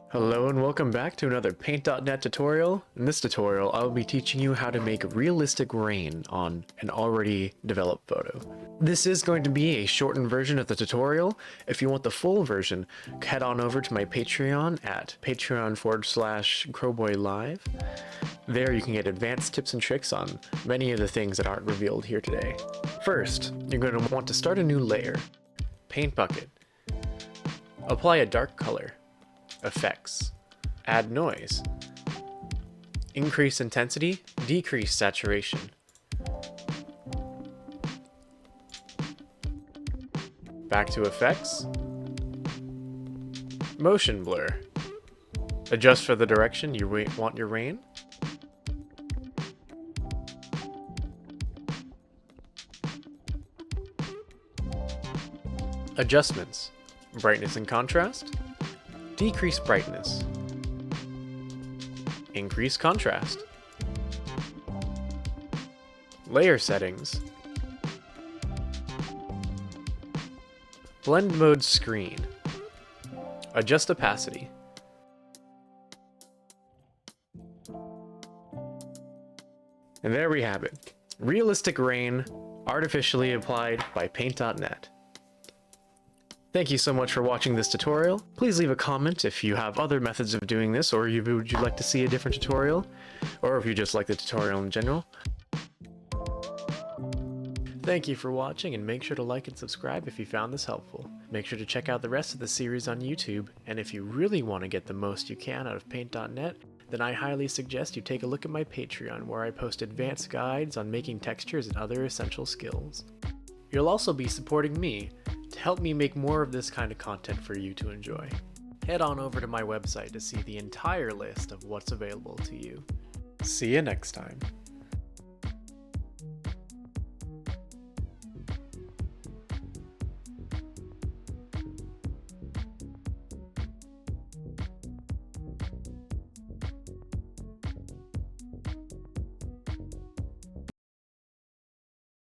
Hello and welcome back to another Paint.net tutorial. In this tutorial, I'll be teaching you how to make realistic rain on an already developed photo. This is going to be a shortened version of the tutorial. If you want the full version, head on over to my Patreon at patreon.com/crowboylive. There you can get advanced tips and tricks on many of the things that aren't revealed here today. First, you're going to want to start a new layer. Paint bucket. Apply a dark color. Effects. Add noise. Increase intensity, decrease saturation. Back to effects. Motion blur. Adjust for the direction you want your rain. Adjustments. Brightness and contrast. Decrease brightness. Increase contrast. Layer settings. Blend mode screen. Adjust opacity. And there we have it. Realistic rain, artificially applied by Paint.net. Thank you so much for watching this tutorial. Please leave a comment if you have other methods of doing this, or would you like to see a different tutorial, or if you just like the tutorial in general. Thank you for watching, and make sure to like and subscribe if you found this helpful. Make sure to check out the rest of the series on YouTube, and if you really want to get the most you can out of Paint.net, then I highly suggest you take a look at my Patreon, where I post advanced guides on making textures and other essential skills. You'll also be supporting me to help me make more of this kind of content for you to enjoy. Head on over to my website to see the entire list of what's available to you. See you next time.